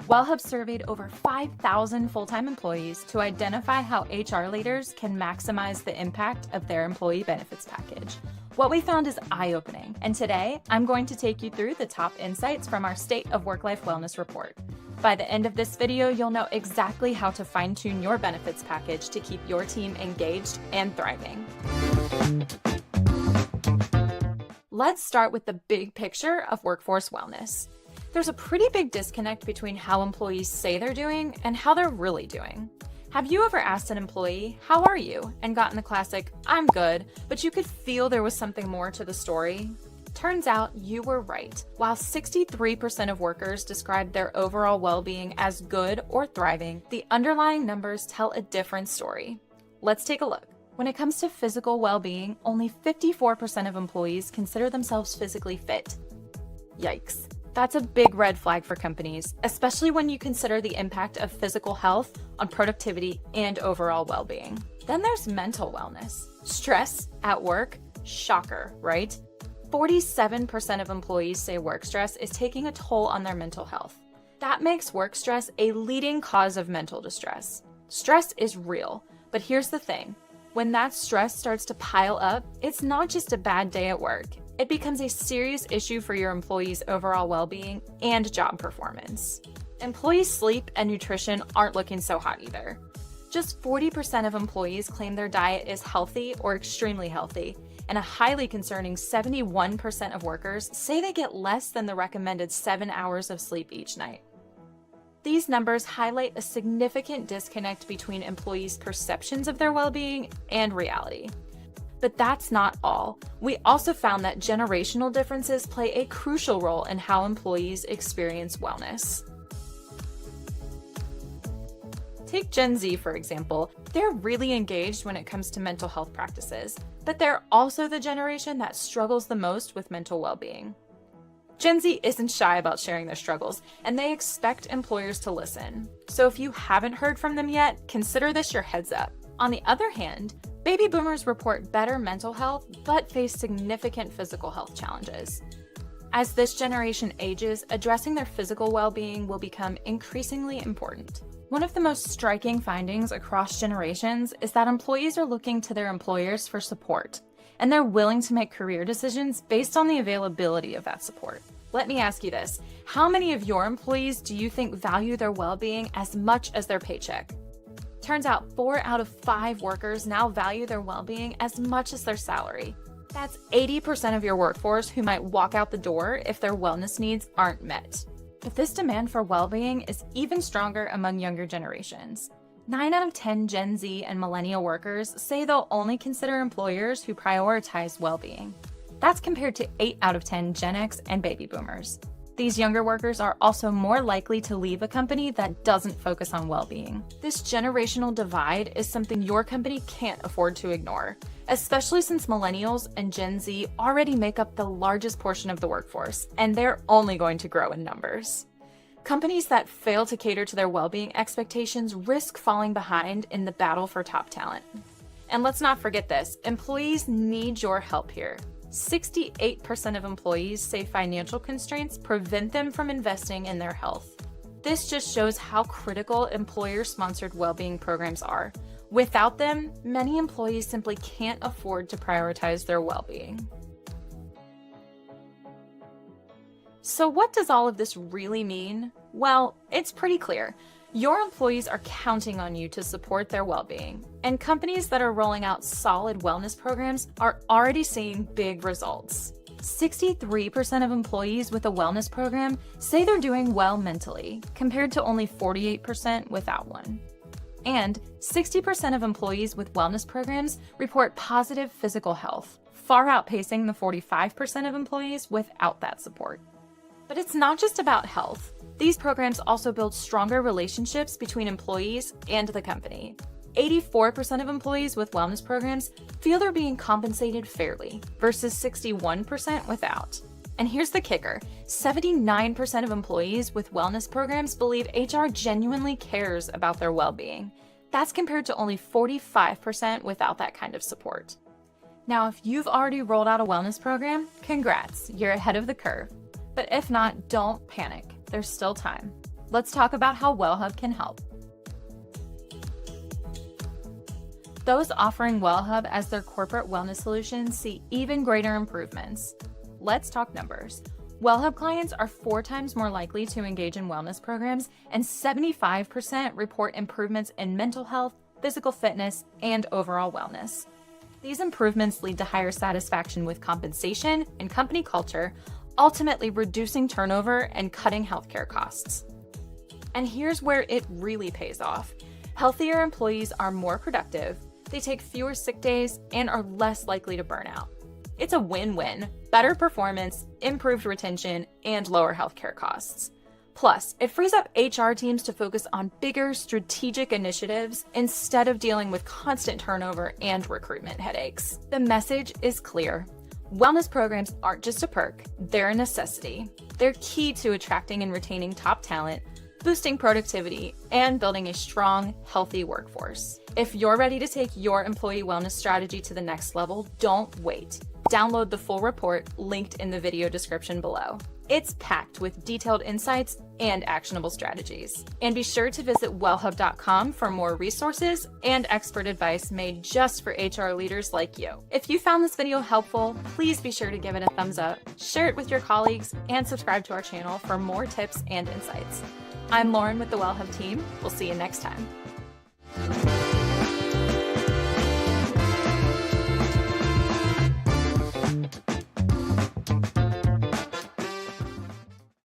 Wellhub surveyed over 5,000 full-time employees to identify how HR leaders can maximize the impact of their employee benefits package. What we found is eye-opening, and today I'm going to take you through the top insights from our State of Work-Life Wellness report. By the end of this video, you'll know exactly how to fine-tune your benefits package to keep your team engaged and thriving. Let's start with the big picture of workforce wellness. There's a pretty big disconnect between how employees say they're doing and how they're really doing. Have you ever asked an employee, "How are you?" and gotten the classic, "I'm good," but you could feel there was something more to the story? Turns out you were right. While 63% of workers described their overall well-being as good or thriving, the underlying numbers tell a different story. Let's take a look. When it comes to physical well-being, only 54% of employees consider themselves physically fit. Yikes. That's a big red flag for companies, especially when you consider the impact of physical health on productivity and overall well-being. Then there's mental wellness. Stress at work? Shocker, right? 47% of employees say work stress is taking a toll on their mental health. That makes work stress a leading cause of mental distress. Stress is real, but here's the thing. When that stress starts to pile up, it's not just a bad day at work. It becomes a serious issue for your employees' overall well-being and job performance. Employee sleep and nutrition aren't looking so hot either. Just 40% of employees claim their diet is healthy or extremely healthy, and a highly concerning 71% of workers say they get less than the recommended 7 hours of sleep each night. These numbers highlight a significant disconnect between employees' perceptions of their well-being and reality. But that's not all. We also found that generational differences play a crucial role in how employees experience wellness. Take Gen Z, for example. They're really engaged when it comes to mental health practices, but they're also the generation that struggles the most with mental well-being. Gen Z isn't shy about sharing their struggles, and they expect employers to listen. So if you haven't heard from them yet, consider this your heads up. On the other hand, baby boomers report better mental health, but face significant physical health challenges. As this generation ages, addressing their physical well-being will become increasingly important. One of the most striking findings across generations is that employees are looking to their employers for support, and they're willing to make career decisions based on the availability of that support. Let me ask you this. How many of your employees do you think value their well-being as much as their paycheck? Turns out 4 out of 5 workers now value their well-being as much as their salary. That's 80% of your workforce who might walk out the door if their wellness needs aren't met. But this demand for well-being is even stronger among younger generations. 9 out of 10 Gen Z and millennial workers say they'll only consider employers who prioritize well-being. That's compared to 8 out of 10 Gen X and baby boomers. These younger workers are also more likely to leave a company that doesn't focus on well-being. This generational divide is something your company can't afford to ignore, especially since millennials and Gen Z already make up the largest portion of the workforce, and they're only going to grow in numbers. Companies that fail to cater to their well-being expectations risk falling behind in the battle for top talent. And let's not forget this, employees need your help here. 68% of employees say financial constraints prevent them from investing in their health. This just shows how critical employer-sponsored well-being programs are. Without them, many employees simply can't afford to prioritize their well-being. So what does all of this really mean? Well, it's pretty clear. Your employees are counting on you to support their well-being, and companies that are rolling out solid wellness programs are already seeing big results. 63% of employees with a wellness program say they're doing well mentally, compared to only 48% without one. And 60% of employees with wellness programs report positive physical health, far outpacing the 45% of employees without that support. But it's not just about health. These programs also build stronger relationships between employees and the company. 84% of employees with wellness programs feel they're being compensated fairly, versus 61% without. And here's the kicker. 79% of employees with wellness programs believe HR genuinely cares about their well-being. That's compared to only 45% without that kind of support. Now, if you've already rolled out a wellness program, congrats, you're ahead of the curve. But if not, don't panic. There's still time. let's talk about how Wellhub can help. Those offering Wellhub as their corporate wellness solution see even greater improvements. Let's talk numbers. Wellhub clients are 4 times more likely to engage in wellness programs, and 75% report improvements in mental health, physical fitness, and overall wellness. These improvements lead to higher satisfaction with compensation and company culture, ultimately reducing turnover and cutting healthcare costs. And here's where it really pays off. Healthier employees are more productive, they take fewer sick days, and are less likely to burn out. It's a win-win: better performance, improved retention, and lower healthcare costs. Plus, it frees up HR teams to focus on bigger strategic initiatives instead of dealing with constant turnover and recruitment headaches. The message is clear. Wellness programs aren't just a perk, they're a necessity. They're key to attracting and retaining top talent, boosting productivity, and building a strong, healthy workforce. If you're ready to take your employee wellness strategy to the next level, don't wait. Download the full report linked in the video description below. It's packed with detailed insights and actionable strategies. And be sure to visit wellhub.com for more resources and expert advice made just for HR leaders like you. If you found this video helpful, please be sure to give it a thumbs up, share it with your colleagues, and subscribe to our channel for more tips and insights. I'm Lauren with the Wellhub team. We'll see you next time.